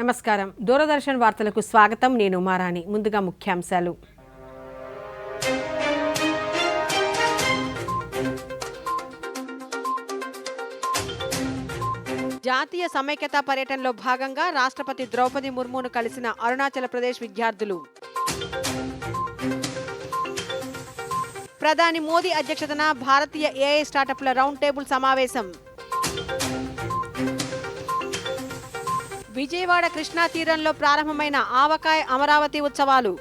నమస్కారం. దూరదర్శన్ వార్తలకు స్వాగతం. నేను ఉమారాణి. ముందుగా ముఖ్యాంశాలు. జాతీయ సమైక్యతా పర్యటనలో భాగంగా రాష్ట్రపతి ద్రౌపది ముర్మును కలిసిన అరుణాచల్ ప్రదేశ్ విద్యార్థులు. ప్రధాని మోదీ అధ్యక్షతన భారతీయ ఏఐ స్టార్టప్ల రౌండ్ టేబుల్ సమావేశం. విజయవాడ కృష్ణా తీరంలో ప్రారంభమైన ఆవకాయ అమరావతి ఉత్సవాలు.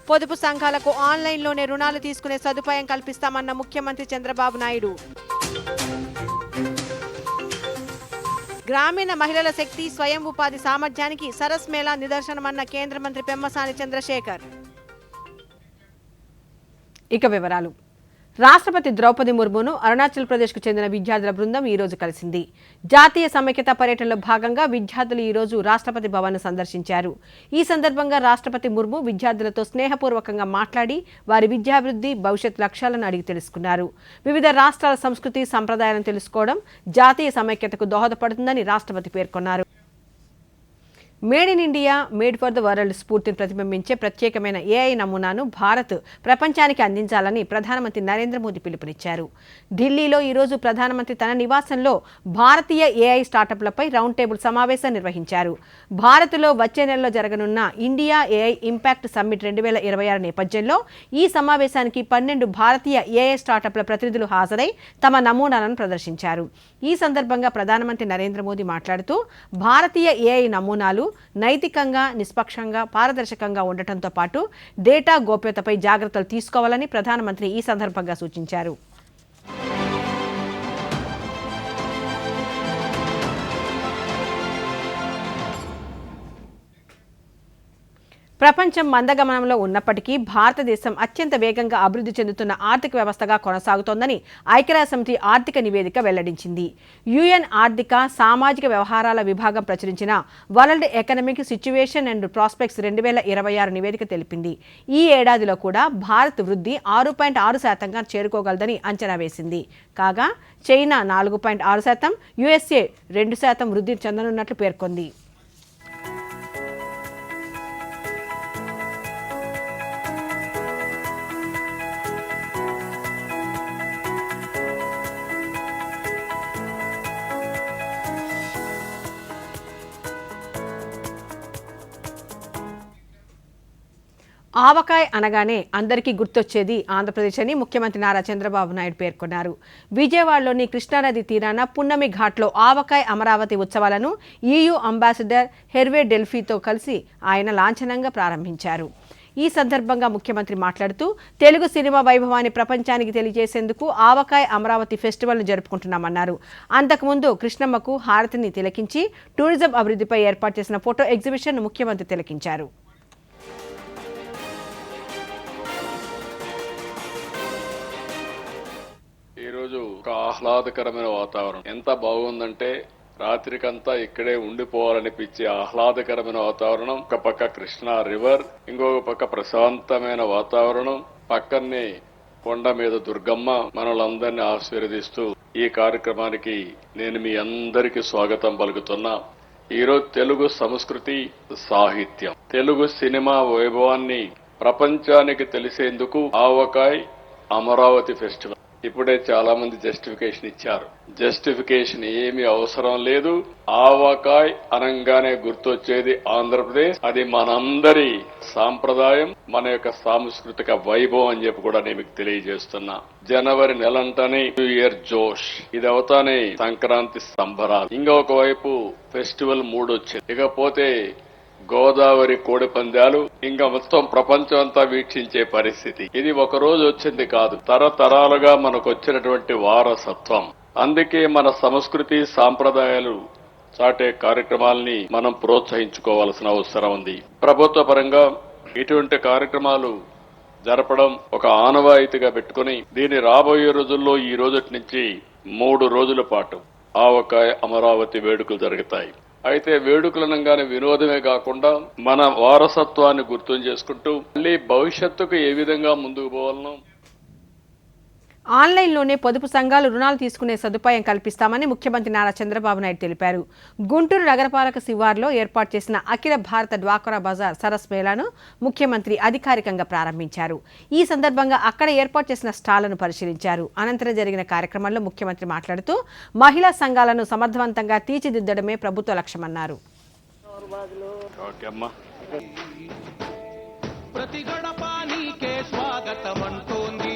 పొదుపు సంఘాలకు ఆన్లైన్లోనే రుణాలు తీసుకునే సదుపాయం కల్పిస్తామన్న ముఖ్యమంత్రి చంద్రబాబు నాయుడు. గ్రామీణ మహిళల శక్తి స్వయం ఉపాధి సామర్థ్యానికి సరస్ మేళా నిదర్శనమన్న కేంద్ర మంత్రి పెమ్మసాని చంద్రశేఖర్. ఇక వివరాలు. రాష్ట్రపతి ద్రౌపది ముర్మును అరుణాచల్ ప్రదేశ్కు చెందిన విద్యార్థుల బృందం ఈ రోజు కలిసింది. జాతీయ సమైక్యతా పర్యటనలో భాగంగా విద్యార్థులు ఈ రోజు రాష్ట్రపతి భవన్ సందర్శించారు. ఈ సందర్భంగా రాష్ట్రపతి ముర్ము విద్యార్థులతో స్నేహపూర్వకంగా మాట్లాడి వారి విద్యాభివృద్ధి, భవిష్యత్ లక్ష్యాలను అడిగి తెలుసుకున్నారు. వివిధ రాష్ట్రాల సంస్కృతి, సంప్రదాయాలను తెలుసుకోవడం జాతీయ సమైక్యతకు దోహదపడుతుందని రాష్ట్రపతి పేర్కొన్నారు. Made in India, made for the world స్ఫూర్తిని ప్రతిబింబించే ప్రత్యేకమైన ఏఐ నమూనాను భారత్ ప్రపంచానికి అందించాలని ప్రధానమంత్రి నరేంద్ర మోదీ పిలుపునిచ్చారు. ఢిల్లీలో ఈరోజు ప్రధానమంత్రి తన నివాసంలో భారతీయ ఏఐ స్టార్టప్లపై రౌండ్ టేబుల్ సమావేశం నిర్వహించారు. భారత్లో వచ్చే నెలలో జరగనున్న ఇండియా ఏఐ ఇంపాక్ట్ సమ్మిట్ 2026 నేపథ్యంలో ఈ సమావేశానికి 12 భారతీయ ఏఐ స్టార్టప్ల ప్రతినిధులు హాజరై తమ నమూనాలను ప్రదర్శించారు. ఈ సందర్భంగా ప్రధానమంత్రి నరేంద్ర మోదీ మాట్లాడుతూ భారతీయ ఏఐ నమూనాలు నైతికంగా, నిష్పక్షంగా, పారదర్శకంగా ఉండటంతో పాటు డేటా గోప్యతపై జాగ్రత్తలు తీసుకోవాలని ప్రధానమంత్రి ఈ సందర్భంగా సూచించారు. ప్రపంచం మందగమనంలో ఉన్నప్పటికీ భారతదేశం అత్యంత వేగంగా అభివృద్ధి చెందుతున్న ఆర్థిక వ్యవస్థగా కొనసాగుతోందని ఐక్యరాజ్యసమితి ఆర్థిక నివేదిక వెల్లడించింది. యుఎన్ ఆర్థిక, సామాజిక వ్యవహారాల విభాగం ప్రచురించిన world economic situation and prospects 2026 నివేదిక తెలిపింది. ఈ ఏడాదిలో కూడా భారత్ వృద్ధి 6.6%గా చేరుకోగలదని అంచనా వేసింది. కాగా చైనా 4.6%, యుఎస్ఏ 2% వృద్ధి చెందనున్నట్లు పేర్కొంది. ఆవకాయ అనగానే అందరికీ గుర్తొచ్చేది ఆంధ్రప్రదేశ్ అని ముఖ్యమంత్రి నారా చంద్రబాబు నాయుడు పేర్కొన్నారు. విజయవాడలోని కృష్ణానది తీరాన పున్నమి ఘాట్లో ఆవకాయ అమరావతి ఉత్సవాలను EU అంబాసిడర్ హెర్వే డెల్ఫీతో కలిసి ఆయన లాంఛనంగా ప్రారంభించారు. ఈ సందర్భంగా ముఖ్యమంత్రి మాట్లాడుతూ తెలుగు సినిమా వైభవాన్ని ప్రపంచానికి తెలియజేసేందుకు ఆవకాయ అమరావతి ఫెస్టివల్ను జరుపుకుంటున్నామన్నారు. అంతకుముందు కృష్ణమ్మకు హారతిని తిలకించి టూరిజం అభివృద్ధిపై ఏర్పాటు చేసిన ఫోటో ఎగ్జిబిషన్ ముఖ్యమంత్రి తిలకించారు. ఈరోజు ఒక ఆహ్లాదకరమైన వాతావరణం ఎంత బాగుందంటే రాత్రికంతా ఇక్కడే ఉండిపోవాలనిపించే ఆహ్లాదకరమైన వాతావరణం. ఒక పక్క కృష్ణా రివర్, ఇంకొక పక్క ప్రశాంతమైన వాతావరణం, పక్కనే కొండ మీద దుర్గమ్మ మనలందరినీ ఆశీర్వదిస్తూ ఈ కార్యక్రమానికి నేను మీ అందరికీ స్వాగతం పలుకుతున్నా. ఈరోజు తెలుగు సంస్కృతి, సాహిత్యం, తెలుగు సినిమా వైభవాన్ని ప్రపంచానికి తెలిసేందుకు ఆవకాయ్ అమరావతి ఫెస్టివల్. ఇప్పుడే చాలా మంది జస్టిఫికేషన్ ఇచ్చారు. జస్టిఫికేషన్ ఏమీ అవసరం లేదు. ఆవకాయ్ అనంగానే గుర్తొచ్చేది ఆంధ్రప్రదేశ్. అది మనందరి సాంప్రదాయం, మన యొక్క సాంస్కృతిక వైభవం అని చెప్పి కూడా నేను మీకు తెలియజేస్తున్నా. జనవరి నెలంటనే న్యూ ఇయర్ జోష్, ఇది అవుతానే సంక్రాంతి సంబరాలు, ఇంకొక వైపు ఫెస్టివల్ మూడ్ వచ్చింది. ఇకపోతే గోదావరి కోడి పందాలు, ఇంకా మొత్తం ప్రపంచం అంతా వీక్షించే పరిస్థితి. ఇది ఒక రోజు వచ్చింది కాదు, తరతరాలుగా మనకు వచ్చినటువంటి వారసత్వం. అందుకే మన సంస్కృతి, సాంప్రదాయాలు చాటే కార్యక్రమాలని మనం ప్రోత్సహించుకోవాల్సిన అవసరం ఉంది. ప్రభుత్వ పరంగా ఇటువంటి కార్యక్రమాలు జరపడం ఒక ఆనవాయితీగా పెట్టుకుని దీని రాబోయే రోజుల్లో ఈ రోజు నుంచి 3 రోజుల పాటు ఆవకాయ అమరావతి వేడుకలు జరుగుతాయి. అయితే వేడుకలనంగానే వినోదమే కాకుండా మన వారసత్వాన్ని గుర్తు చేసుకుంటూ మళ్ళీ భవిష్యత్తుకు ఏ విధంగా ముందుకు పోవాలనో ఆన్లైన్లోనే పొదుపు సంఘాలు రుణాలు తీసుకునే సదుపాయం కల్పిస్తామని ముఖ్యమంత్రి నారా చంద్రబాబు నాయుడు తెలిపారు. గుంటూరు నగరపాలక శివార్లో ఏర్పాటు చేసిన అఖిల భారత డ్వాక్రా బజార్ సరస్ మేళాను ముఖ్యమంత్రి అధికారికంగా ప్రారంభించారు. ఈ సందర్భంగా అక్కడ ఏర్పాటు చేసిన స్టాళ్లను పరిశీలించారు. అనంతరం జరిగిన కార్యక్రమంలో ముఖ్యమంత్రి మాట్లాడుతూ మహిళా సంఘాలను సమర్థవంతంగా తీర్చిదిద్దడమే ప్రభుత్వ లక్ష్యమన్నారు. ప్రతి గడపానికే స్వాగతమంటోంది.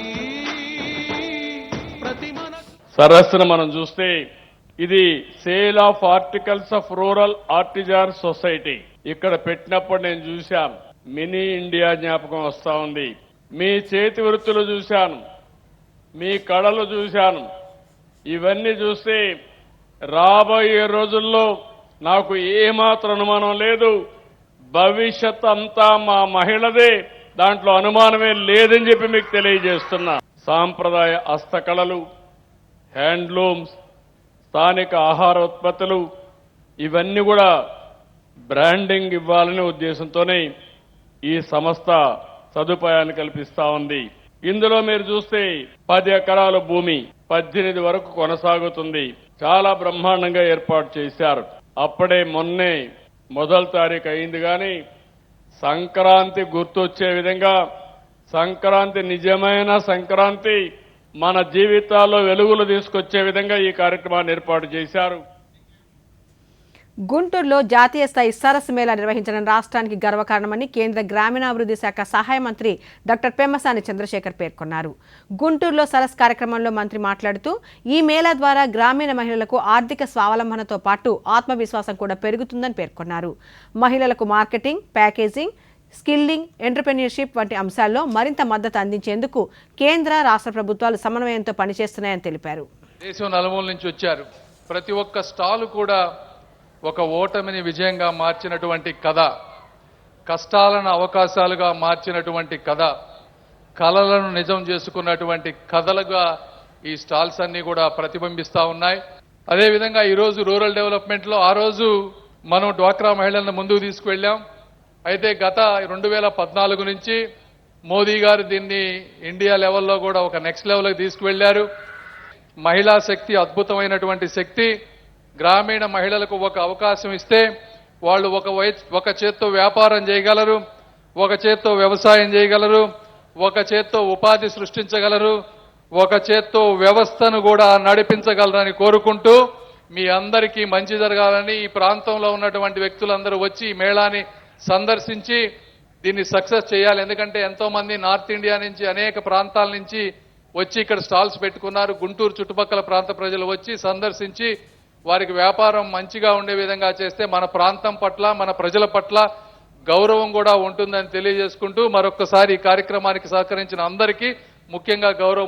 సరస్సును మనం చూస్తే ఇది sale of articles of rural artisan society. ఇక్కడ పెట్టినప్పుడు నేను చూశాను, మినీ ఇండియా జ్ఞాపకం వస్తా ఉంది. మీ చేతి వృత్తులు చూశాను, మీ కళలు చూశాను. ఇవన్నీ చూస్తే రాబోయే రోజుల్లో నాకు ఏమాత్రం అనుమానం లేదు, భవిష్యత్ అంతా మా మహిళదే, దాంట్లో అనుమానమే లేదని చెప్పి మీకు తెలియజేస్తున్నా. సాంప్రదాయ హస్తకళలు, హ్యాండ్లూమ్స్, స్థానిక ఆహార ఉత్పత్తులు ఇవన్నీ కూడా బ్రాండింగ్ ఇవ్వాలనే ఉద్దేశంతోనే ఈ సంస్థ సదుపాయాన్ని కల్పిస్తా ఉంది. ఇందులో మీరు చూస్తే 10 ఎకరాల భూమి 18 వరకు కొనసాగుతుంది. చాలా బ్రహ్మాండంగా ఏర్పాటు చేశారు. అప్పుడే మొన్నే మొదటి తారీఖు అయింది. కానీ సంక్రాంతి గుర్తొచ్చే విధంగా, సంక్రాంతి నిజమైన సంక్రాంతి మన జీవితాల్లో వెలుగులు తీసుకొచ్చే విధంగా ఈ కార్యక్రమాన్ని ఏర్పాటు చేశారు. గుంటూరులో జాతీయ స్థాయి సరస్సు మేళా నిర్వహించడం రాష్ట్రానికి గర్వకారణమని కేంద్ర గ్రామీణాభివృద్ధి శాఖ సహాయ మంత్రి డాక్టర్ పెమ్మసాని చంద్రశేఖర్ పేర్కొన్నారు. గుంటూరులో సరస్సు కార్యక్రమంలో మంత్రి మాట్లాడుతూ ఈ మేళా ద్వారా గ్రామీణ మహిళలకు ఆర్థిక స్వావలంబనతో పాటు ఆత్మవిశ్వాసం కూడా పెరుగుతుందని పేర్కొన్నారు. మహిళలకు మార్కెటింగ్, ప్యాకేజింగ్, స్కిల్లింగ్, ఎంటర్‌ప్రెన్యూర్‌షిప్ వంటి అంశాల్లో మరింత మద్దతు అందించేందుకు కేంద్ర, రాష్ట్ర ప్రభుత్వాలు సమన్వయంతో పనిచేస్తున్నాయని తెలిపారు. దేశం నలుమూల నుంచి వచ్చారు. ప్రతి ఒక్క స్టాల్ కూడా ఒక ఓటమిని విజయంగా మార్చినటువంటి కథ, కష్టాలను అవకాశాలుగా మార్చినటువంటి కథ, కలలను నిజం చేసుకున్నటువంటి కథలుగా ఈ స్టాల్స్ అన్ని కూడా ప్రతిబింబిస్తా ఉన్నాయి. అదేవిధంగా ఈరోజు రూరల్ డెవలప్మెంట్లో ఆ రోజు మనం డ్వాక్రా మహిళలను ముందుకు తీసుకువెళ్ళాం. అయితే గత 2014 నుంచి మోదీ గారు దీన్ని ఇండియా లెవెల్లో కూడా ఒక నెక్స్ట్ లెవెల్కి తీసుకువెళ్లారు. మహిళా శక్తి అద్భుతమైనటువంటి శక్తి. గ్రామీణ మహిళలకు ఒక అవకాశం ఇస్తే వాళ్ళు ఒక చేత్తో వ్యాపారం చేయగలరు, ఒక చేత్తో వ్యవసాయం చేయగలరు, ఒక చేత్తో ఉపాధి సృష్టించగలరు, ఒక చేత్తో వ్యవస్థను కూడా నడిపించగలరని కోరుకుంటూ మీ అందరికీ మంచి జరగాలని ఈ ప్రాంతంలో ఉన్నటువంటి వ్యక్తులందరూ వచ్చి ఈ మేళాని సందర్శించి దీన్ని సక్సెస్ చేయాలి. ఎందుకంటే ఎంతో మంది నార్త్ ఇండియా నుంచి, అనేక ప్రాంతాల నుంచి వచ్చి ఇక్కడ స్టాల్స్ పెట్టుకున్నారు. గుంటూరు చుట్టుపక్కల ప్రాంత ప్రజలు వచ్చి సందర్శించి వారికి వ్యాపారం మంచిగా ఉండే విధంగా చేస్తే మన ప్రాంతం పట్ల, మన ప్రజల పట్ల గౌరవం కూడా ఉంటుందని తెలియజేసుకుంటూ మరొకసారి ఈ కార్యక్రమానికి సహకరించిన అందరికీ, ముఖ్యంగా గౌరవ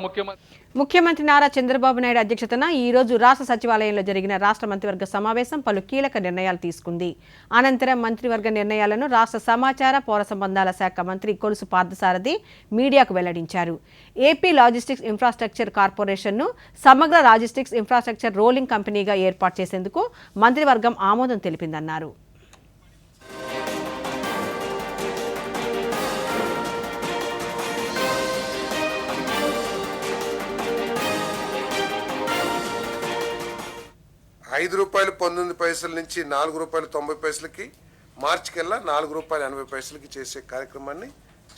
ముఖ్యమంత్రి నారా చంద్రబాబు నాయుడు అధ్యక్షతన ఈ రోజు రాష్ట్ర సచివాలయంలో జరిగిన రాష్ట్ర మంత్రివర్గ సమావేశం పలు కీలక నిర్ణయాలు తీసుకుంది. అనంతరం మంత్రివర్గ నిర్ణయాలను రాష్ట్ర సమాచార, పౌర సంబంధాల శాఖ మంత్రి కొలుసు పార్థసారథి మీడియాకు వెల్లడించారు. ఏపీ లాజిస్టిక్స్ ఇన్ఫ్రాస్ట్రక్చర్ కార్పొరేషన్ను సమగ్ర లాజిస్టిక్స్ ఇన్ఫ్రాస్ట్రక్చర్ రోలింగ్ కంపెనీగా ఏర్పాటు చేసేందుకు మంత్రివర్గం ఆమోదం తెలిపిందన్నారు. 5 రూపాయలు 19 పైసల నుంచి 4 రూపాయలు 90 పైసలకి, మార్చికల్లా 4 రూపాయలు 80 పైసలకి చేసే కార్యక్రమాన్ని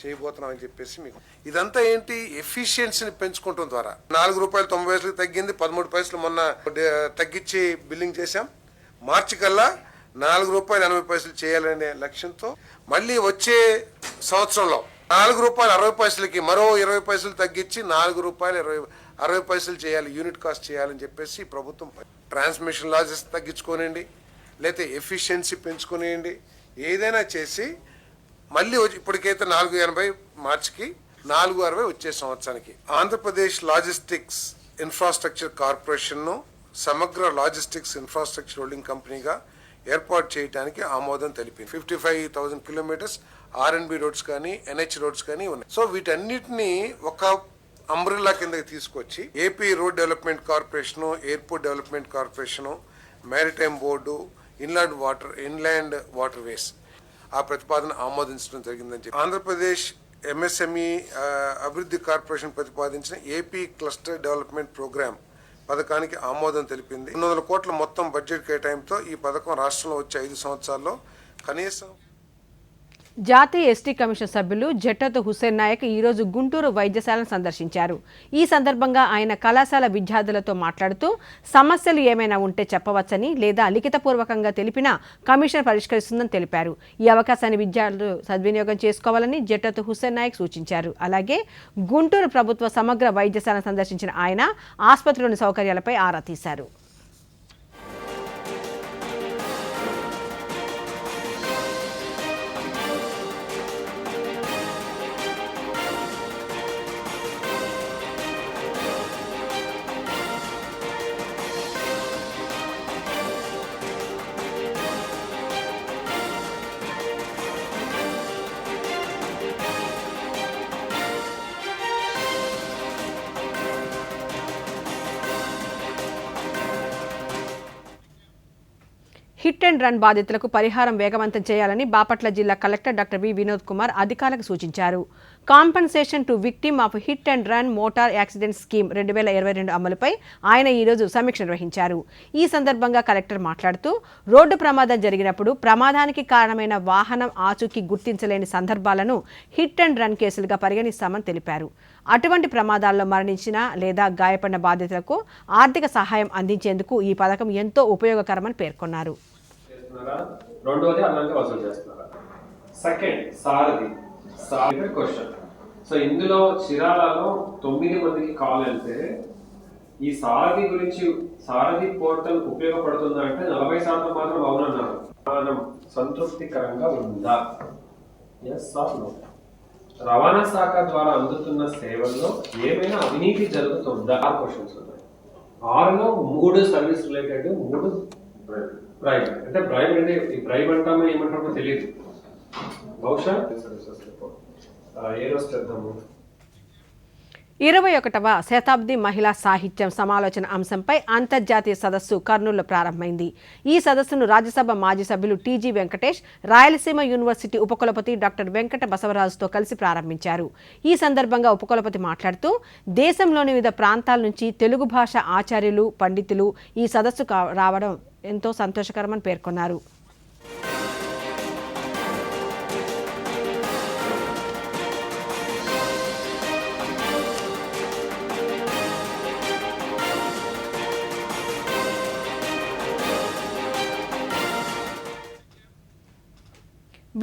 చేయబోతున్నామని చెప్పేసి మీకు. ఇదంతా ఏంటి, ఎఫిషియన్సీని పెంచుకోవడం ద్వారా 4 రూపాయలు 90 పైసలకి తగ్గింది, 13 పైసలు మొన్న తగ్గించి బిల్లింగ్ చేశాం. మార్చికల్లా 4 రూపాయలు 80 పైసలు చేయాలనే లక్ష్యంతో మళ్ళీ వచ్చే సంవత్సరంలో 4 రూపాయలు 60 పైసలకి మరో 20 పైసలు తగ్గించి 4 రూపాయలు 60 పైసలు చేయాలి, యూనిట్ కాస్ట్ చేయాలని చెప్పేసి ప్రభుత్వం ట్రాన్స్మిషన్ లాసెస్ తగ్గించుకోనండి, లేకపోతే ఎఫిషియన్సీ పెంచుకునేయండి, ఏదైనా చేసి మళ్ళీ ఇప్పటికైతే 480 మార్చికి 460 వచ్చే సంవత్సరానికి ఆంధ్రప్రదేశ్ లాజిస్టిక్స్ ఇన్ఫ్రాస్ట్రక్చర్ కార్పొరేషన్ను సమగ్ర లాజిస్టిక్స్ ఇన్ఫ్రాస్ట్రక్చర్ హోల్డింగ్ కంపెనీగా ఏర్పాటు చేయడానికి ఆమోదం తెలిపింది. 55,000 కిలోమీటర్స్ ఆర్ఎన్బి రోడ్స్ కానీ ఎన్హెచ్ రోడ్స్ కానీ ఉన్నాయి. సో వీటన్నిటిని ఒక అంబ్రెల్లా కిందకి తీసుకొచ్చి AP road development corporation, airport development corporation, maritime board, inland water ways ఆ ప్రతిపాదన ఆమోదించడం జరిగిందని చెప్పి ఆంధ్రప్రదేశ్ ఎంఎస్ఎంఈ అభివృద్ధి కార్పొరేషన్ ప్రతిపాదించిన ఏపీ క్లస్టర్ డెవలప్మెంట్ ప్రోగ్రామ్ పథకానికి ఆమోదం తెలిపింది. 200 కోట్ల మొత్తం బడ్జెట్ కేటాయింపుతో ఈ పథకం రాష్ట్రంలో వచ్చే 5 సంవత్సరాల్లో కనీసం. జాతీయ ఎస్టీ కమిషన్ సభ్యులు జట్టత్ హుస్సేన్ నాయక్ ఈరోజు గుంటూరు వైద్యశాలను సందర్శించారు. ఈ సందర్భంగా ఆయన కళాశాల విద్యార్థులతో మాట్లాడుతూ సమస్యలు ఏమైనా ఉంటే చెప్పవచ్చని లేదా లిఖితపూర్వకంగా తెలిపినా కమిషన్ పరిష్కరిస్తుందని తెలిపారు. ఈ అవకాశాన్ని విద్యార్థులు సద్వినియోగం చేసుకోవాలని జట్టత్ హుస్సేన్ నాయక్ సూచించారు. అలాగే గుంటూరు ప్రభుత్వ సమగ్ర వైద్యశాలను సందర్శించిన ఆయన ఆసుపత్రిలోని సౌకర్యాలపై ఆరా తీశారు. హిట్ అండ్ రన్ బాధితులకు పరిహారం వేగవంతం చేయాలని బాపట్ల జిల్లా collector doctor V Vinod Kumar అధికారులకు సూచించారు. Compensation to victim of hit and run motor accident scheme 2022 అమలుపై ఆయన ఈరోజు సమీక్ష నిర్వహించారు. ఈ సందర్భంగా కలెక్టర్ మాట్లాడుతూ రోడ్డు ప్రమాదం జరిగినప్పుడు ప్రమాదానికి కారణమైన వాహనం ఆచూకీ గుర్తించలేని సందర్భాలను హిట్ అండ్ రన్ కేసులుగా పరిగణిస్తామని తెలిపారు. అటువంటి ప్రమాదాల్లో మరణించిన లేదా గాయపడిన బాధితులకు ఆర్థిక సహాయం అందించేందుకు ఈ పథకం ఎంతో ఉపయోగకరమని పేర్కొన్నారు. రెండోది అదనంగా వసూలు చేస్తున్నారా? సెకండ్ సారథి క్వశ్చన్. సో ఇందులో చీరాలలో 9 మందికి కాల్ వెళ్తే ఈ సారథి గురించి సారథి పోర్టల్ ఉపయోగపడుతుందా అంటే 40% మాత్రం అవునన్నారు. మనం సంతృప్తికరంగా ఉందా? Yes or no? రవాణా శాఖ ద్వారా అందుతున్న సేవల్లో ఏమైనా అవినీతి జరుగుతుందా? 6 క్వశ్చన్స్ ఉన్నాయి. 6లో 3 సర్వీస్ రిలేటెడ్, 3 బ్రైబ్. అంటే బ్రైబ్ అంటే ఈ బ్రైబ్ అంటామో ఏమంటామో తెలియదు. బహుశా ఏ రోజు చేద్దాము. 21వ శతాబ్ది మహిళా సాహిత్యం సమాలోచన అంశంపై అంతర్జాతీయ సదస్సు కర్నూలులో ప్రారంభమైంది. ఈ సదస్సును రాజ్యసభ మాజీ సభ్యులు టీజీ వెంకటేష్, రాయలసీమ యూనివర్సిటీ ఉపకులపతి డాక్టర్ వెంకట బసవరాజుతో కలిసి ప్రారంభించారు. ఈ సందర్భంగా ఉపకులపతి మాట్లాడుతూ దేశంలోని వివిధ ప్రాంతాల నుంచి తెలుగు భాష ఆచార్యులు, పండితులు ఈ సదస్సుకు రావడం ఎంతో సంతోషకరమని పేర్కొన్నారు.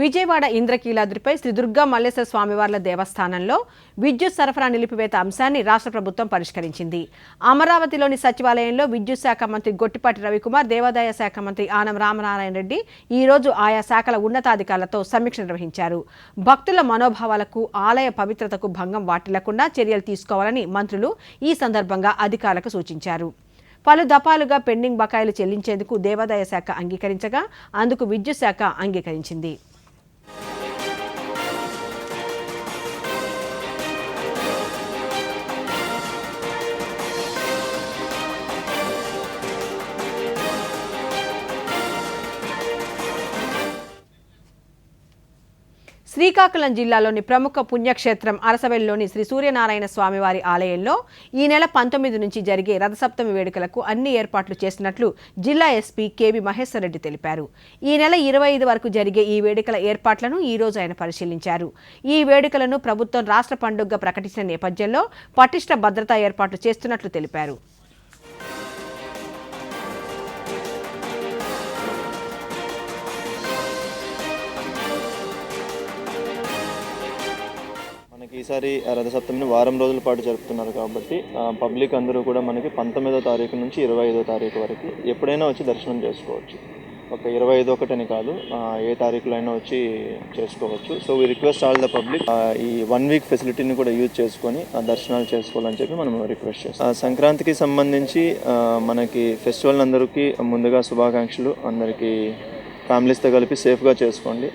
విజయవాడ ఇంద్రకీలాద్రిపై శ్రీ దుర్గా మల్లేశ్వర స్వామివార్ల దేవస్థానంలో విద్యుత్ సరఫరా నిలిపివేత అంశాన్ని రాష్ట్ర ప్రభుత్వం పరిష్కరించింది. అమరావతిలోని సచివాలయంలో విద్యుత్ శాఖ మంత్రి గొట్టిపాటి రవికుమార్, దేవాదాయ శాఖ మంత్రి ఆనం రామనారాయణ రెడ్డి ఈరోజు ఆయా శాఖల ఉన్నతాధికారులతో సమీక్ష నిర్వహించారు. భక్తుల మనోభావాలకు, ఆలయ పవిత్రతకు భంగం వాటిల్లకుండా చర్యలు తీసుకోవాలని మంత్రులు ఈ సందర్భంగా అధికారులకు సూచించారు. పలు దఫాలుగా పెండింగ్ బకాయిలు చెల్లించేందుకు దేవాదాయ శాఖ అంగీకరించగా అందుకు విద్యుత్ శాఖ అంగీకరించింది. శ్రీకాకుళం జిల్లాలోని ప్రముఖ పుణ్యక్షేత్రం అరసవెల్లిలోని శ్రీ సూర్యనారాయణ స్వామివారి ఆలయంలో ఈ నెల 19 నుంచి జరిగే రథసప్తమి వేడుకలకు అన్ని ఏర్పాట్లు చేసినట్లు జిల్లా ఎస్పీ కేవి మహేశ్వర్ రెడ్డి తెలిపారు. ఈ నెల 25 వరకు జరిగే ఈ వేడుకల ఏర్పాట్లను ఈ రోజు ఆయన పరిశీలించారు. ఈ వేడుకలను ప్రభుత్వం రాష్ట్ర పండుగగా ప్రకటించిన నేపథ్యంలో పటిష్ట భద్రతా ఏర్పాట్లు చేస్తున్నట్లు తెలిపారు. ఈసారి రథసప్తమిని వారం రోజుల పాటు జరుపుతున్నారు కాబట్టి పబ్లిక్ అందరూ కూడా మనకి 19వ తారీఖు నుంచి 25వ తారీఖు వరకు ఎప్పుడైనా వచ్చి దర్శనం చేసుకోవచ్చు. ఒక 25 కాదు, ఏ తారీఖులో అయినా వచ్చి చేసుకోవచ్చు. So we request all the public ఈ 1 వీక్ ఫెసిలిటీని కూడా యూజ్ చేసుకొని దర్శనాలు చేసుకోవాలని చెప్పి మనం రిక్వెస్ట్ చేస్తాం. సంక్రాంతికి సంబంధించి మనకి ఫెస్టివల్ అందరికీ ముందుగా శుభాకాంక్షలు. అందరికీ ఫ్యామిలీస్తో కలిపి సేఫ్గా చేసుకోండి.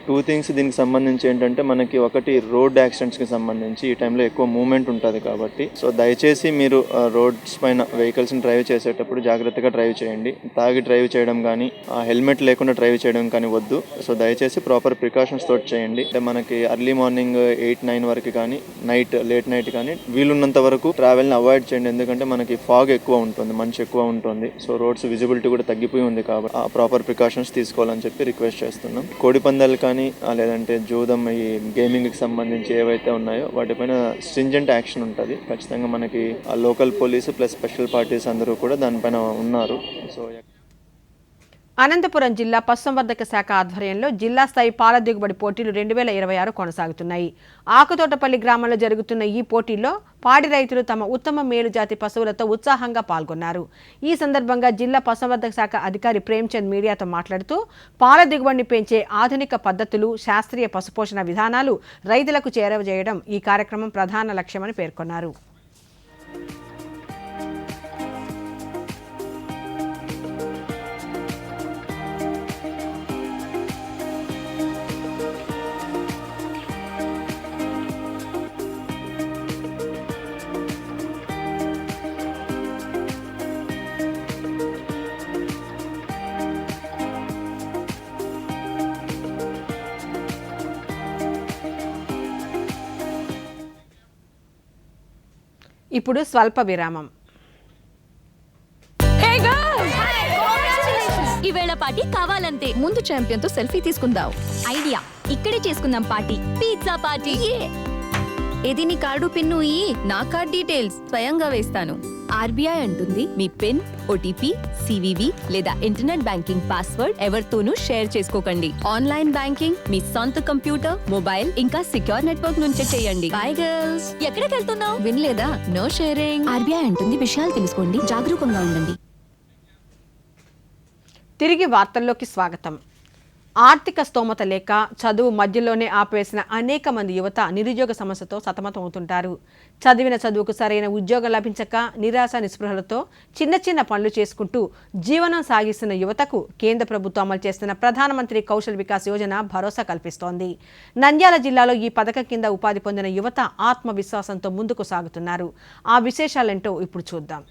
టూ థింగ్స్ దీనికి సంబంధించి ఏంటంటే మనకి ఒకటి రోడ్ యాక్సిడెంట్స్కి సంబంధించి ఈ టైంలో ఎక్కువ మూవ్మెంట్ ఉంటుంది కాబట్టి సో దయచేసి మీరు రోడ్స్ పైన వెహికల్స్ని డ్రైవ్ చేసేటప్పుడు జాగ్రత్తగా డ్రైవ్ చేయండి. తాగి డ్రైవ్ చేయడం కానీ హెల్మెట్ లేకుండా డ్రైవ్ చేయడం కానీ వద్దు. సో దయచేసి ప్రాపర్ ప్రికాషన్స్ తోటి చేయండి. అంటే మనకి ఎర్లీ మార్నింగ్ 8-9 వరకు కానీ లేట్ నైట్ కానీ వీలున్నంత వరకు ట్రావెల్ని అవాయిడ్ చేయండి. ఎందుకంటే మనకి ఫాగ్ ఎక్కువ ఉంటుంది, మంచు ఎక్కువ ఉంటుంది. సో రోడ్స్ విజిబిలిటీ కూడా తగ్గిపోయి ఉంది కాబట్టి ప్రాపర్ ప్రికాషన్స్ తీసుకోవాలని చెప్పి రిక్వెస్ట్ చేస్తున్నాం. కోడిపందాలు కానీ లేదంటే జూదం ఈ గేమింగ్కి సంబంధించి ఏవైతే ఉన్నాయో వాటిపైన స్ట్రింజెంట్ యాక్షన్ ఉంటుంది. ఖచ్చితంగా మనకి local police plus special parties అందరూ కూడా దానిపైన ఉన్నారు. సో అనంతపురం జిల్లా పశుసంవర్ధక శాఖ ఆధ్వర్యంలో జిల్లా స్థాయి పాల దిగుబడి పోటీలు 2026 కొనసాగుతున్నాయి. ఆకుతోటపల్లి గ్రామంలో జరుగుతున్న ఈ పోటీల్లో పాడి రైతులు తమ ఉత్తమ మేలు జాతి పశువులతో ఉత్సాహంగా పాల్గొన్నారు. ఈ సందర్భంగా జిల్లా పశుసంవర్ధక శాఖ అధికారి ప్రేమ్చంద్ మీడియాతో మాట్లాడుతూ పాల దిగుబడిని పెంచే ఆధునిక పద్ధతులు, శాస్త్రీయ పశుపోషణ విధానాలు రైతులకు చేరవేయడం ఈ కార్యక్రమం ప్రధాన లక్ష్యమని పేర్కొన్నారు. ఇప్పుడు స్వల్ప విరామం. ఈవేళ పార్టీ కావాలంతే ముందు ఛాంపియన్ తో సెల్ఫీ తీసుకుందాం. ఐడియా, ఇక్కడే చేసుకుందాం పార్టీ. Pizza party. ఏది నీ కార్డు పిన్ను నా కార్డ్ డీటెయిల్స్ స్వయంగా వేస్తాను. ఆర్బీఐ అంటుంది మీ పిన్, ఓటీపీ, సివివి లేదా ఇంటర్నెట్ బ్యాంకింగ్ పాస్వర్డ్ ఎవరితోనూ షేర్ చేసుకోకండి. ఆన్లైన్ బ్యాంకింగ్ మీ సొంత కంప్యూటర్, మొబైల్ ఇంకా సిక్యూర్ నెట్వర్క్ నుంచే చేయండి. By girls. ఎక్కడికి వెళ్తున్నావు? వినలేదా? No sharing. ఆర్బీఐ అంటుంది విషయాలు తెలుసుకోండి, జాగరూకంగా ఉండండి. తిరిగి వార్తల్లోకి స్వాగతం. ఆర్థిక స్తోమత లేక చదువు మధ్యలోనే ఆపివేసిన అనేక మంది యువత నిరుద్యోగ సమస్యతో సతమతమవుతుంటారు. చదివిన చదువుకు సరైన ఉద్యోగం లభించక నిరాశ నిస్పృహలతో చిన్న చిన్న పనులు చేసుకుంటూ జీవనం సాగిస్తున్న యువతకు కేంద్ర ప్రభుత్వం అమలు చేస్తున్న ప్రధానమంత్రి కౌశల్ వికాస్ యోజన భరోసా కల్పిస్తోంది. నంద్యాల జిల్లాలో ఈ పథకం కింద ఉపాధి పొందిన యువత ఆత్మవిశ్వాసంతో ముందుకు సాగుతున్నారు. ఆ విశేషాలేంటో ఇప్పుడు చూద్దాం.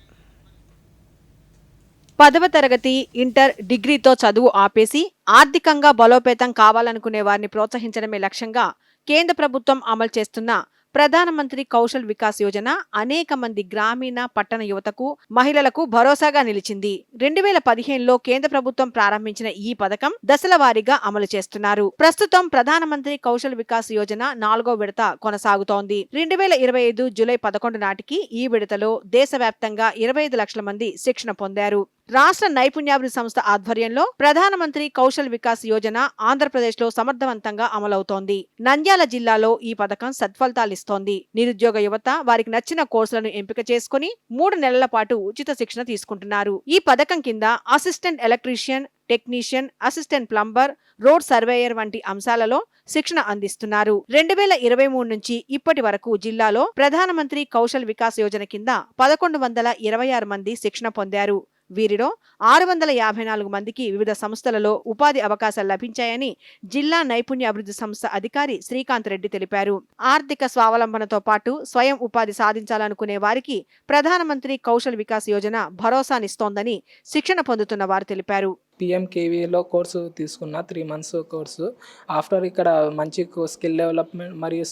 10వ తరగతి, ఇంటర్, డిగ్రీతో చదువు ఆపేసి ఆర్థికంగా బలోపేతం కావాలనుకునే వారిని ప్రోత్సహించడమే లక్ష్యంగా కేంద్ర ప్రభుత్వం అమలు చేస్తున్న ప్రధానమంత్రి కౌశల్ వికాస్ యోజన అనేక మంది గ్రామీణ, పట్టణ యువతకు, మహిళలకు భరోసాగా నిలిచింది. 2015లో కేంద్ర ప్రభుత్వం ప్రారంభించిన ఈ పథకం దశల వారీగా అమలు చేస్తున్నారు. ప్రస్తుతం ప్రధానమంత్రి కౌశల్ వికాస్ యోజన 4వ విడత కొనసాగుతోంది. 2025 జూలై 11 నాటికి ఈ విడతలో దేశవ్యాప్తంగా 25 లక్షల మంది శిక్షణ పొందారు. రాష్ట్ర నైపుణ్యాభివృద్ధి సంస్థ ఆధ్వర్యంలో ప్రధానమంత్రి కౌశల్ వికాస్ యోజన ఆంధ్రప్రదేశ్ లో సమర్థవంతంగా అమలవుతోంది. నంద్యాల జిల్లాలో ఈ పథకం సత్ఫలితాలిస్తోంది. నిరుద్యోగ యువత వారికి నచ్చిన కోర్సులను ఎంపిక చేసుకుని 3 నెలల పాటు ఉచిత శిక్షణ తీసుకుంటున్నారు. ఈ పథకం కింద assistant electrician, technician, assistant plumber, road surveyor వంటి అంశాలలో శిక్షణ అందిస్తున్నారు. 2023 నుంచి ఇప్పటి వరకు జిల్లాలో ప్రధానమంత్రి కౌశల్ వికాస్ యోజన కింద 1126 మంది శిక్షణ పొందారు. వీరిలో 654 మందికి వివిధ సంస్థలలో ఉపాధి అవకాశాలు లభించాయని జిల్లా నైపుణ్య అభివృద్ధి సంస్థ అధికారి శ్రీకాంత్ రెడ్డి తెలిపారు. ఆర్థిక స్వావలంబనతో పాటు స్వయం ఉపాధి సాధించాలనుకునే వారికి ప్రధానమంత్రి కౌశల్ వికాస్ యోజన భరోసానిస్తోందని శిక్షణ పొందుతున్న వారు తెలిపారు. పిఎంకేవీలో కోర్సు తీసుకున్న 3 మంత్స్ కోర్సు. ఆఫ్టర్ ఇక్కడ మంచి స్కిల్ డెవలప్మెంట్ మరియు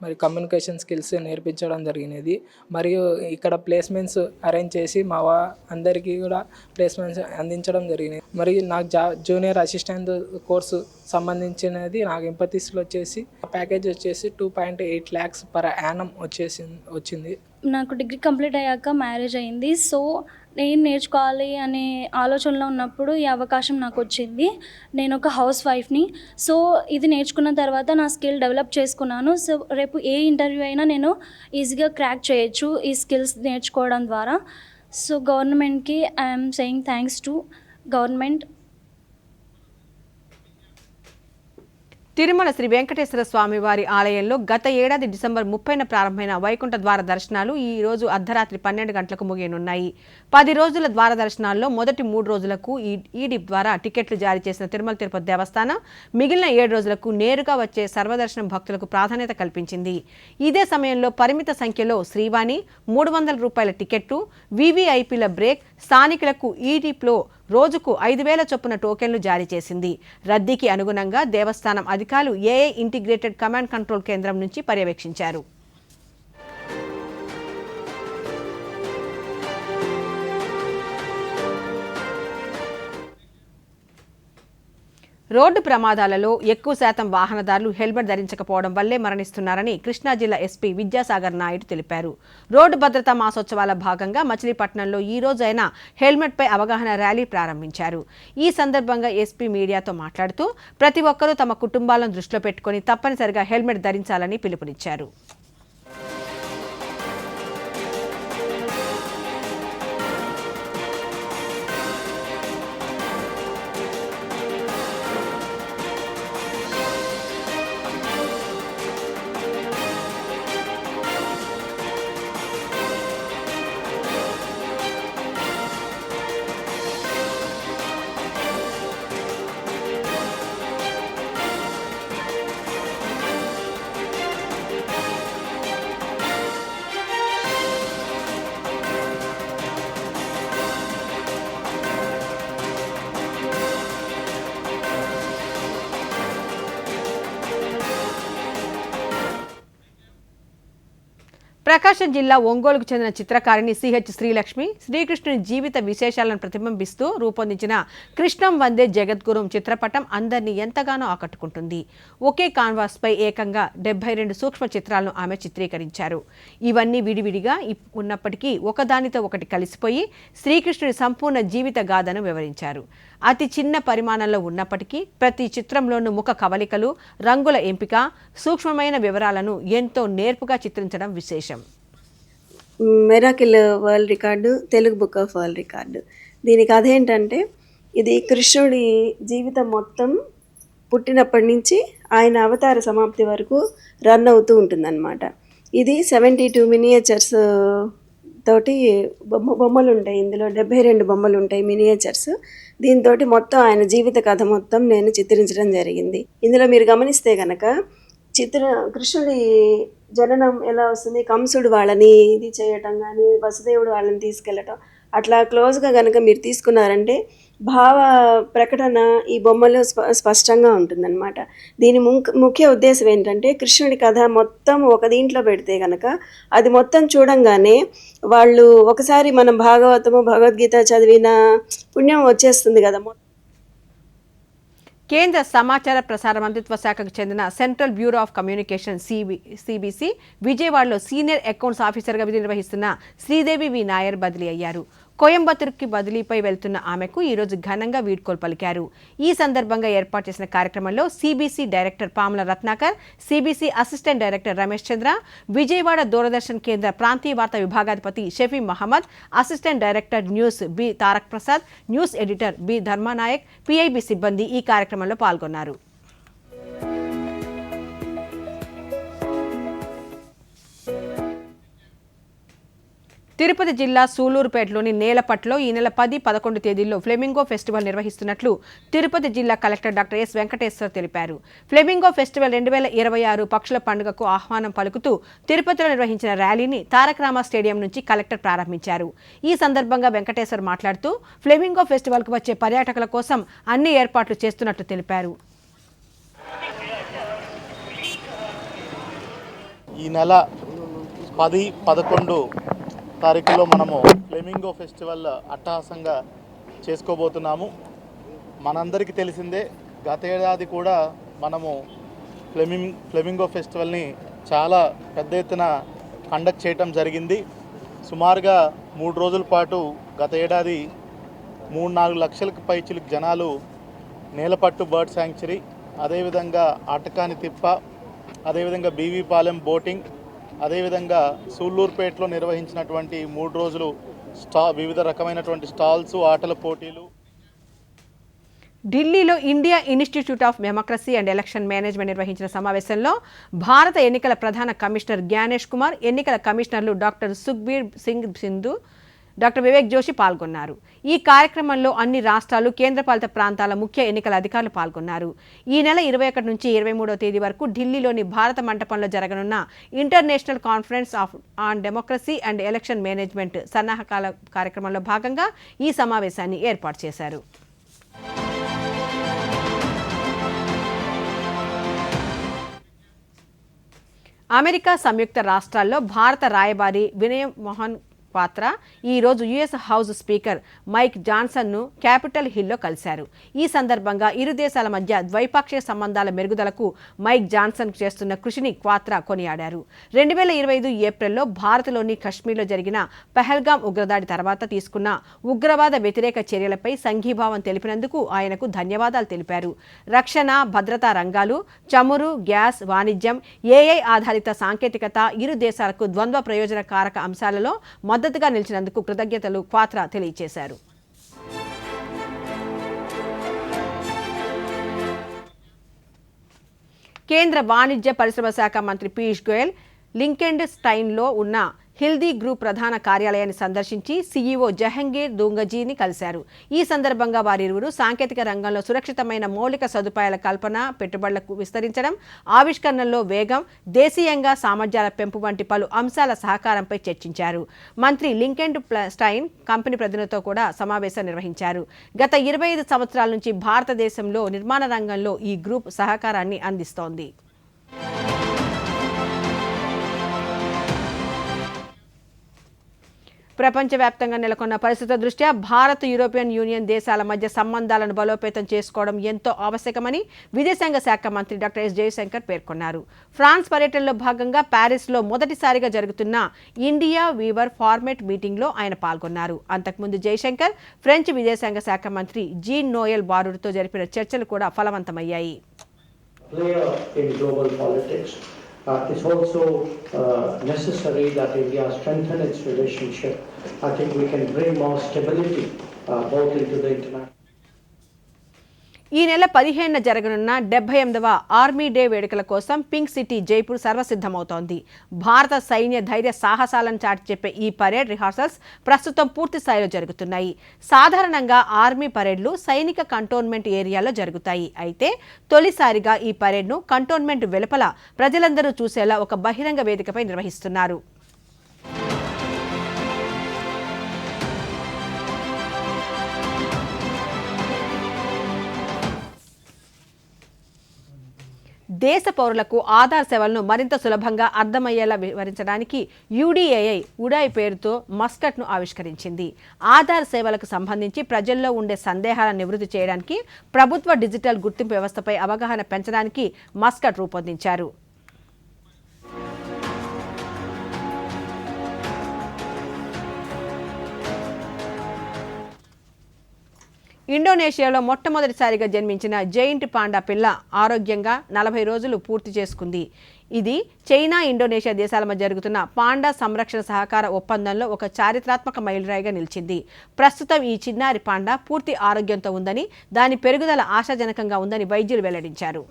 మరి కమ్యూనికేషన్ స్కిల్స్ నేర్పించడం జరిగినది. మరియు ఇక్కడ ప్లేస్మెంట్స్ అరేంజ్ చేసి మా అందరికీ కూడా ప్లేస్మెంట్స్ అందించడం జరిగినది. మరియు నాకు జూనియర్ అసిస్టెంట్ కోర్సు సంబంధించినది నాకు ఎంపథీస్లో వచ్చేసి ప్యాకేజ్ వచ్చేసి 2.8 lakhs పర్ యానం వచ్చింది. నాకు డిగ్రీ కంప్లీట్ అయ్యాక మ్యారేజ్ అయింది. సో నేను నేర్చుకోవాలి అనే ఆలోచనలో ఉన్నప్పుడు ఈ అవకాశం నాకు వచ్చింది. నేను ఒక హౌస్ వైఫ్ని. సో ఇది నేర్చుకున్న తర్వాత నా స్కిల్ డెవలప్ చేసుకున్నాను. సో రేపు ఏ ఇంటర్వ్యూ అయినా నేను ఈజీగా క్రాక్ చేయొచ్చు ఈ స్కిల్స్ నేర్చుకోవడం ద్వారా. సో గవర్నమెంట్కి I'm saying thanks to government. Tirumala Sri Venkateswara Swamy వారి ఆలయంలో గత ఏడాది డిసెంబర్ 30న ప్రారంభమైన వైకుంఠ ద్వార దర్శనాలు ఈ రోజు అర్ధరాత్రి 12 గంటలకు ముగియనున్నాయి. 10 రోజుల ద్వార దర్శనాల్లో మొదటి 3 రోజులకు ఈడిప్ ద్వారా టికెట్లు జారీ చేసిన తిరుమల తిరుపతి దేవస్థానం మిగిలిన 7 రోజులకు నేరుగా వచ్చే సర్వదర్శనం భక్తులకు ప్రాధాన్యత కల్పించింది. ఇదే సమయంలో పరిమిత సంఖ్యలో శ్రీవాణి, 300 రూపాయల టికెట్లు, వీవీఐపీల బ్రేక్, స్థానికులకు ఈడిప్లో రోజుకు 5,000 చొప్పున టోకెన్లు జారీ చేసింది. రద్దీకి అనుగుణంగా దేవస్థానం అధికారులు ఏఏ ఇంటిగ్రేటెడ్ కమాండ్ కంట్రోల్ కేంద్రం నుంచి పర్యవేక్షించారు. రోడ్డు ప్రమాదాలలో ఎక్కువ శాతం వాహనదారులు హెల్మెట్ ధరించకపోవడం వల్లే మరణిస్తున్నారని కృష్ణా జిల్లా ఎస్పీ విద్యాసాగర్ నాయుడు తెలిపారు. రోడ్డు భద్రతా మాసోత్సవాల భాగంగా మచిలీపట్నంలో ఈ రోజు ఆయన హెల్మెట్పై అవగాహన ర్యాలీ ప్రారంభించారు. ఈ సందర్భంగా ఎస్పీ మీడియాతో మాట్లాడుతూ ప్రతి ఒక్కరూ తమ కుటుంబాలను దృష్టిలో పెట్టుకుని తప్పనిసరిగా హెల్మెట్ ధరించాలని పిలుపునిచ్చారు. ప్రకాశం జిల్లా ఒంగోలుకు చెందిన చిత్రకారిణి సిహెచ్ శ్రీలక్ష్మి శ్రీకృష్ణుని జీవిత విశేషాలను ప్రతిబింబిస్తూ రూపొందించిన కృష్ణం వందే జగద్గురుం చిత్రపటం అందరినీ ఎంతగానో ఆకట్టుకుంటుంది. ఒకే కాన్వాస్పై ఏకంగా 72 సూక్ష్మ చిత్రాలను ఆమె చిత్రీకరించారు. ఇవన్నీ విడివిడిగా ఉన్నప్పటికీ ఒకదానితో ఒకటి కలిసిపోయి శ్రీకృష్ణుని సంపూర్ణ జీవిత గాథను వివరించారు. అతి చిన్న పరిమాణంలో ఉన్నప్పటికీ ప్రతి చిత్రంలోనూ ముఖ కవలికలు, రంగుల ఎంపిక, సూక్ష్మమైన వివరాలను ఎంతో నేర్పుగా చిత్రించడం విశేషం. Miracle world record, Telugu book of world record. దీని కథ ఏంటంటే, ఇది కృష్ణుడి జీవితం మొత్తం పుట్టినప్పటి నుంచి ఆయన అవతార సమాప్తి వరకు రన్ అవుతూ ఉంటుందన్నమాట. ఇది 72 మినియేచర్స్ తోటి బొమ్మలు ఉంటాయి. ఇందులో 72 బొమ్మలు ఉంటాయి, మినియేచర్స్. దీంతో మొత్తం ఆయన జీవిత కథ మొత్తం నేను చిత్రించడం జరిగింది. ఇందులో మీరు గమనిస్తే కనుక కృష్ణుడి జననం ఎలా వస్తుంది, కంసుడు వాళ్ళని ఇది చేయటం కానీ, వసుదేవుడు వాళ్ళని తీసుకెళ్ళటం, అట్లా క్లోజ్గా కనుక మీరు తీసుకున్నారంటే భావ ప్రకటన ఈ బొమ్మలో స్పష్టంగా ఉంటుందన్నమాట. దీని ముఖ్య ఉద్దేశం ఏంటంటే, కృష్ణుడి కథ మొత్తం ఒక దీంట్లో పెడితే కనుక అది మొత్తం చూడంగానే వాళ్ళు ఒకసారి మనం భాగవతము భగవద్గీత చదివిన పుణ్యం వచ్చేస్తుంది కదా. కేంద్ర సమాచార ప్రసార మంత్రిత్వ శాఖకు చెందిన central bureau of communication CBC విజయవాడలో సీనియర్ అకౌంట్స్ ఆఫీసర్గా విధులు నిర్వహిస్తున్న శ్రీదేవి వి నాయర్ బదిలీ అయ్యారు. కోయంబత్తూరుకి బదిలీపై వెళ్తున్న ఆమెకు ఈరోజు ఘనంగా వీడ్కోలు పలికారు. ఈ సందర్భంగా ఏర్పాటు చేసిన కార్యక్రమంలో CBC director Pamula Ratnakar, CBC assistant director Ramesh Chandra, Vijayawada Doordarshan కేంద్ర ప్రాంతీయ వార్తా విభాగాధిపతి Shafi Mohammed, assistant director news B Tarak Prasad, news editor B Dharmanayak, PIB సిబ్బంది ఈ కార్యక్రమంలో పాల్గొన్నారు. తిరుపతి జిల్లా సూలూరుపేటలోని నేలపట్లో ఈ నెల 10-11 తేదీల్లో ఫ్లెమింగో ఫెస్టివల్ నిర్వహిస్తున్నట్లు తిరుపతి జిల్లా కలెక్టర్ డాక్టర్ ఎస్ వెంకటేశ్వర్ తెలిపారు. ఫ్లెమింగో ఫెస్టివల్ 2026 పక్షుల పండుగకు ఆహ్వానం పలుకుతూ తిరుపతిలో నిర్వహించిన ర్యాలీని తారక రామ స్టేడియం నుంచి కలెక్టర్ ప్రారంభించారు. ఈ సందర్భంగా వెంకటేశ్వర్ మాట్లాడుతూ ఫ్లెమింగో ఫెస్టివల్కు వచ్చే పర్యాటకుల కోసం అన్ని ఏర్పాట్లు చేస్తున్నట్లు తెలిపారు. ఈ నెల 10-11 తారీఖులో మనము ఫ్లెమింగో ఫెస్టివల్ అట్టహాసంగా చేసుకోబోతున్నాము. మనందరికీ తెలిసిందే, గత ఏడాది కూడా మనము ఫ్లెమింగో ఫెస్టివల్ని చాలా పెద్ద ఎత్తున కండక్ట్ చేయటం జరిగింది. సుమారుగా 3 రోజుల పాటు గత ఏడాది 3-4 లక్షలకు పైచిలకు జనాలు నేలపట్టు బర్డ్ శాంక్చురీ, అదేవిధంగా ఆటకాని తిప్ప, అదేవిధంగా బీవీపాలెం బోటింగ్, అదేవిధంగా సూళ్ళూరుపేటలో నిర్వహించినటువంటి 3 రోజులు వివిధ రకమైనటువంటి స్టాల్స్, ఆటల పోటీలు. ఢిల్లీలో India institute of democracy and election management నిర్వహించిన సమావేశంలో భారత ఎన్నికల ప్రధాన కమిషనర్ జ్ఞానేష్ కుమార్, ఎన్నికల కమిషనర్లు డాక్టర్ సుఖ్బీర్ సింగ్ సింధు, డాక్టర్ వివేక్ జోషి పాల్గొన్నారు. ఈ కార్యక్రమంలో అన్ని రాష్ట్రాలు, కేంద్రపాలిత ప్రాంతాల ముఖ్య ఎన్నికల అధికారులు పాల్గొన్నారు. ఈ నెల 21 నుంచి 23వ తేదీ వరకు ఢిల్లీలోని భారత మంటపంలో జరగనున్న international conference on democracy and election management సన్నాహకాల కార్యక్రమంలో భాగంగా ఈ సమావేశాన్ని ఏర్పాటు చేశారు. అమెరికా సంయుక్త రాష్ట్రాల్లో భారత రాయబారి వినయ్ మోహన్ పాత్ర ఈరోజు యుఎస్ హౌస్ స్పీకర్ మైక్ జాన్సన్ను క్యాపిటల్ హిల్లో కలిశారు. ఈ సందర్భంగా ఇరు దేశాల మధ్య ద్వైపాక్షిక సంబంధాల మెరుగుదలకు మైక్ జాన్సన్ చేస్తున్న కృషిని క్వాత్రా కొనియాడారు. 2025 ఏప్రిల్లో భారత్లోని కశ్మీర్లో జరిగిన పహల్గాం ఉగ్రదాడి తర్వాత తీసుకున్న ఉగ్రవాద వ్యతిరేక చర్యలపై సంఘీభావం తెలిపినందుకు ఆయనకు ధన్యవాదాలు తెలిపారు. రక్షణ, భద్రతా రంగాలు, చమురు, గ్యాస్, వాణిజ్యం, ఏఐ ఆధారిత సాంకేతికత, ఇరు దేశాలకు ద్వంద్వ ప్రయోజన కారక అంశాలలో మద్దతుగా నిలిచినందుకు కృతజ్ఞతలు క్వాత్రా తెలియజేశారు. కేంద్ర వాణిజ్య పరిశ్రమ శాఖ మంత్రి పీయూష్ గోయల్ లింకెండ్ స్టైన్లో ఉన్న హిల్దీ గ్రూప్ ప్రధాన కార్యాలయాన్ని సందర్శించి సీఈఓ జహంగీర్ దుంగజీని కలిశారు. ఈ సందర్భంగా వారిరువురు సాంకేతిక రంగంలో సురక్షితమైన మౌలిక సదుపాయాల కల్పన, పెట్టుబడులకు విస్తరించడం, ఆవిష్కరణల్లో వేగం, దేశీయంగా సామర్థ్యాల పెంపు వంటి పలు అంశాల సహకారంపై చర్చించారు. మంత్రి లింకెండ్ స్టైన్ కంపెనీ ప్రతినిధులతో కూడా సమావేశం నిర్వహించారు. గత 25 సంవత్సరాల నుంచి భారతదేశంలో నిర్మాణ రంగంలో ఈ గ్రూప్ సహకారాన్ని అందిస్తోంది. ప్రపంచవ్యాప్తంగా నెలకొన్న పరిస్థితుల దృష్ట్యా భారత్, యూరోపియన్ యూనియన్ దేశాల మధ్య సంబంధాలను బలోపేతం చేసుకోవడం ఎంతో ఆవశ్యకమని విదేశాంగ శాఖ మంత్రి డాక్టర్ ఎస్ జయశంకర్ పేర్కొన్నారు. ఫ్రాన్స్ పర్యటనలో భాగంగా ప్యారిస్లో మొదటిసారిగా జరుగుతున్న ఇండియా వీవర్ ఫార్మేట్ మీటింగ్లో ఆయన పాల్గొన్నారు. అంతకుముందు జయశంకర్ ఫ్రెంచ్ విదేశాంగ శాఖ మంత్రి జీన్ నోయల్ బారూడ్తో జరిపిన చర్చలు కూడా ఫలవంతమయ్యాయి. It's also necessary that India strengthen its relationship. I think we can bring more stability both into the international. ఈ నెల 15న జరగనున్న 78వ ఆర్మీ డే వేడుకల కోసం పింక్ సిటీ జైపూర్ సర్వసిద్ధమవుతోంది. భారత సైన్య ధైర్య సాహసాలను చాటి చెప్పే ఈ పరేడ్ రిహార్సల్స్ ప్రస్తుతం పూర్తి స్థాయిలో జరుగుతున్నాయి. సాధారణంగా ఆర్మీ పరేడ్లు సైనిక కంటోన్మెంట్ ఏరియాలో జరుగుతాయి. అయితే తొలిసారిగా ఈ పరేడ్ను కంటోన్మెంట్ వెలుపల ప్రజలందరూ చూసేలా ఒక బహిరంగ వేదికపై నిర్వహిస్తున్నారు. దేశ పౌరులకు ఆధార్ సేవలను మరింత సులభంగా అర్థమయ్యేలా వివరించడానికి యూడీఏఐ ఉడాయ్ పేరుతో మస్కట్ను ఆవిష్కరించింది. ఆధార్ సేవలకు సంబంధించి ప్రజల్లో ఉండే సందేహాలను నివృత్తి చేయడానికి ప్రభుత్వ డిజిటల్ గుర్తింపు వ్యవస్థపై అవగాహన పెంచడానికి మస్కట్ రూపొందించారు. ఇండోనేషియాలో మొట్టమొదటిసారిగా జన్మించిన జైంట్ పాండా పిల్ల ఆరోగ్యంగా 40 రోజులు పూర్తి చేసుకుంది. ఇది చైనా, ఇండోనేషియా దేశాల మధ్య జరుగుతున్న పాండా సంరక్షణ సహకార ఒప్పందంలో ఒక చారిత్రాత్మక మైలురాయిగా నిలిచింది. ప్రస్తుతం ఈ చిన్నారి పాండా పూర్తి ఆరోగ్యంతో ఉందని, దాని పెరుగుదల ఆశాజనకంగా ఉందని వైద్యులు వెల్లడించారు.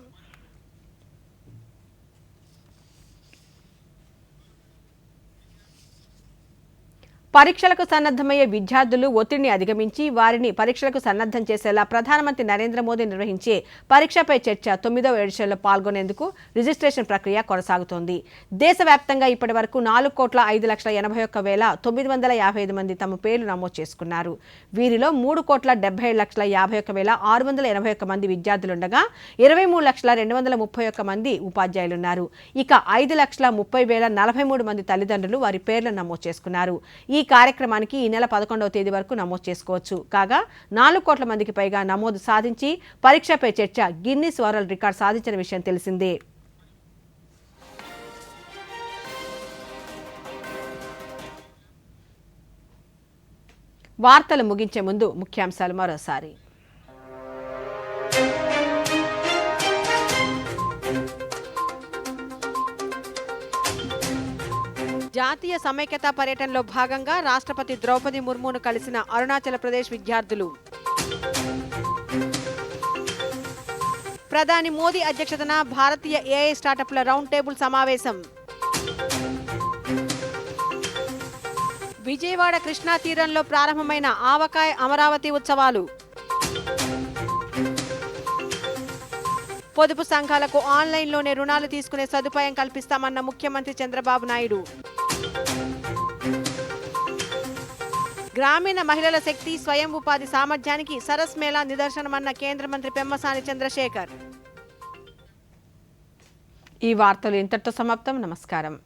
పరీక్షలకు సన్నద్ధమయ్యే విద్యార్థులు ఒత్తిడిని అధిగమించి వారిని పరీక్షలకు సన్నద్ధం చేసేలా ప్రధానమంత్రి నరేంద్ర మోదీ నిర్వహించే పరీక్షపై చర్చ 9వ ఎడిషన్లో పాల్గొనేందుకు రిజిస్ట్రేషన్ ప్రక్రియ కొనసాగుతోంది. దేశవ్యాప్తంగా ఇప్పటి వరకు 4,5,81,955 మంది తమ పేర్లు నమోదు చేసుకున్నారు. వీరిలో 3,77,51,681 మంది విద్యార్థులుండగా 23,231 మంది ఉపాధ్యాయులున్నారు. ఇక 5,30,043 మంది తల్లిదండ్రులు వారి పేర్లను నమోదు చేసుకున్నారు. ఈ కార్యక్రమానికి ఈ నెల 11వ తేదీ వరకు నమోదు చేసుకోవచ్చు. కాగా 4 కోట్ల మందికి పైగా నమోదు సాధించి పరీక్షపై చర్చ గిన్నిస్ వరల్డ్ రికార్డ్ సాధించిన విషయం తెలిసిందే. వార్తలు ముగించే ముందు ముఖ్యాంశాలు మరోసారి. జాతీయ సమైక్యతా పర్యటనలో భాగంగా రాష్ట్రపతి ద్రౌపది ముర్మును కలిసిన అరుణాచల్ ప్రదేశ్ విద్యార్థులు. ప్రధాని మోదీ అధ్యక్షతన భారతీయ ఏఐ స్టార్టప్ల రౌండ్ టేబుల్ సమావేశం. విజయవాడ కృష్ణా తీరంలో ప్రారంభమైన ఆవకాయ అమరావతి ఉత్సవాలు. పొదుపు సంఘాలకు ఆన్లైన్లోనే రుణాలు తీసుకునే సదుపాయం కల్పిస్తామన్న ముఖ్యమంత్రి చంద్రబాబు నాయుడు. గ్రామీణ మహిళల శక్తి స్వయం ఉపాధి సామర్థ్యానికి సరస్ మేళా నిదర్శనమన్న కేంద్ర మంత్రి పెమ్మసాని చంద్రశేఖర్. ఈ వార్తలు ఇంతటితో సమాప్తం. నమస్కారం.